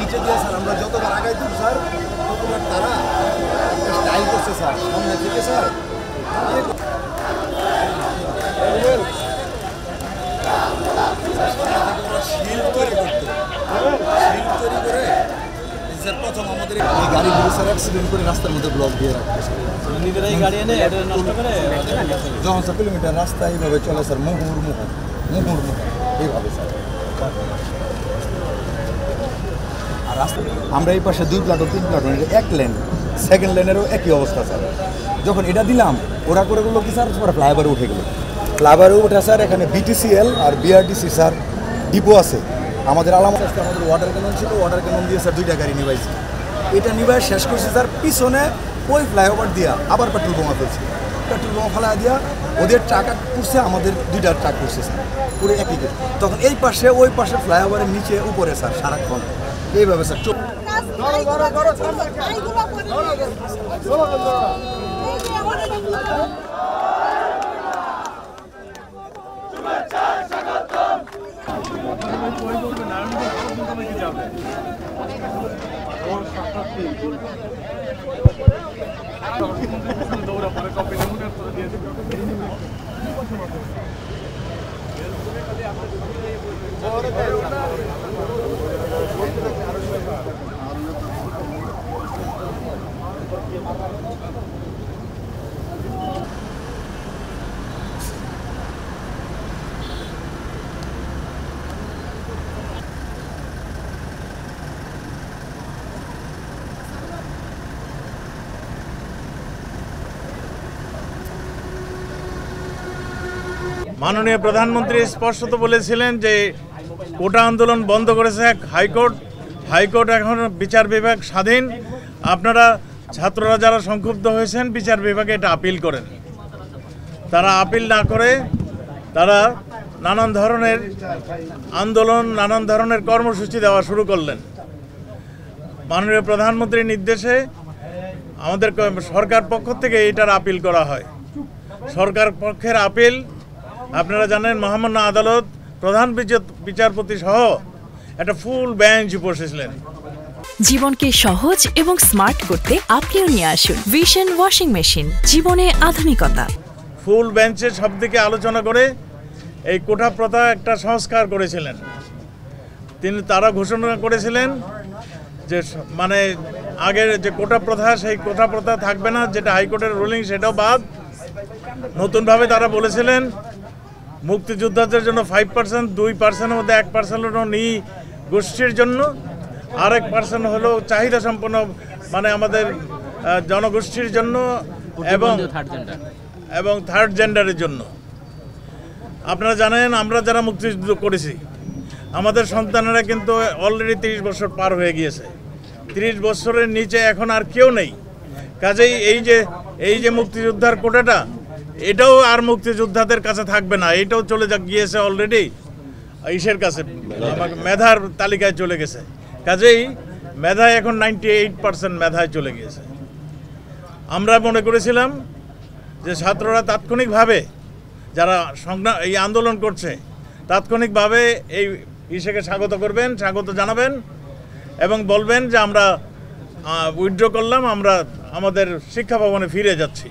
নিচে দিয়ে স্যার আমরা যতবার আগাইতাম স্যার ততবার তারা স্টাইল করছে স্যার সামনে থেকে স্যার শিল্ড তৈরি করতো শিল্ড তৈরি করে স্যার প্রথম আমাদের এই গাড়িগুলো স্যার অ্যাক্সিডেন্ট করে রাস্তার মধ্যে ব্লক দিয়ে রাখতো নিজেরাই গাড়ি এনে এটা নষ্ট করে যখন 100 কিলোমিটার রাস্তা এইভাবে চলে স্যার মুহুর্মুহু এইভাবে স্যার। আর রাস্তা আমরা এই পাশে 2 প্লাটুন 3 প্লাটুন এটা 1 লেন, সেকেন্ড লেনেরও একই অবস্থা স্যার। যখন এটা দিলাম ওরা করে গেলো কি স্যার পরে ফ্লাইওভারে উঠে গেলো। ফ্লাইওভারে উঠে স্যার এখানে বিটিসিএল আর বিআরটিসি স্যার ডিপো আছে। আমাদের আলামত আসতে আমাদের ওয়াটার ক্যানন ছিল, ওয়াটার ক্যানন দিয়ে স্যার 2টা গাড়ি নিবাইছি। এটা নিবাই শেষ করছি স্যার পিছনে ওই ফ্লাইওভার দিয়া আবার পেট্রোল বোমা ফেলছে। পেট্রোল বোমা ফেলা দিয়া ওদের ট্রাক করছে, আমাদের 2টা ট্রাক করছে স্যার পুরো একই কেস। তখন এই পাশে ওই পাশে ফ্লাইওভারের নিচে উপরে স্যার সারাক্ষণ এইভাবে স্যার দৌড়া পরে কপি মাননীয় প্রধানমন্ত্রী স্পষ্টত বলেছিলেন যে কোটা আন্দোলন বন্ধ করেছে হাইকোর্ট। হাইকোর্ট এখন বিচার বিভাগ স্বাধীন। আপনারা ছাত্ররা যারা সংক্ষুব্ধ হয়েছেন বিচার বিভাগে এটা আপিল করেন। তারা আপিল না করে তারা নানান ধরনের আন্দোলন, নানান ধরনের কর্মসূচি দেওয়া শুরু করলেন। মাননীয় প্রধানমন্ত্রীর নির্দেশে আমাদের সরকার পক্ষ থেকে এটার আপিল করা হয়। সরকার পক্ষের আপিল আপনারা জানেন মহামান্য আদালত, প্রধান বিচারপতি সহ একটা ফুল বেঞ্চ বসেছিলেন। জীবনকে সহজ এবং স্মার্ট করতে আপনিও নিয়ে আসুন ভিশন ওয়াশিং মেশিন, জীবনে আধুনিকতা। ফুল বেঞ্চে সব দিকে আলোচনা করে এই কোটা প্রথা একটা সংস্কার করেছিলেন। তারা ঘোষণা করেছিলেন যে মানে আগের যে কোটা প্রথা সেই কোটা প্রথা থাকবে না, যেটা হাইকোর্টের রুলিং সেটাও বাদ। নতুনভাবে তারা বলেছিলেন মুক্তিযোদ্ধাদের জন্য 5%, 2%-এর মধ্যে 1% হলো নি গোষ্ঠীর জন্য, আর 1% হলো চাহিদা সম্পন্ন মানে আমাদের জনগোষ্ঠীর জন্য এবং থার্ড জেন্ডারের জন্য। আপনারা জানেন আমরা যারা মুক্তিযুদ্ধ করেছি আমাদের সন্তানেরা কিন্তু অলরেডি 30 বছর পার হয়ে গিয়েছে। 30 বছরের নিচে এখন আর কেউ নেই। কাজেই এই যে মুক্তিযোদ্ধার কোটাটা এটাও আর মুক্তিযোদ্ধাদের কাছে থাকবে না, এটাও চলে গিয়েছে অলরেডি ইসের কাছে, মেধার তালিকায় চলে গেছে। কাজেই মেধায় এখন 98% মেধায় চলে গিয়েছে। আমরা মনে করেছিলাম যে ছাত্ররা তাৎক্ষণিকভাবে যারা এই আন্দোলন করছে তাৎক্ষণিকভাবে এই ইসেকে স্বাগত করবেন, স্বাগত জানাবেন এবং বলবেন যে আমরা উইথড্র করলাম, আমরা আমাদের শিক্ষা ভবনে ফিরে যাচ্ছি।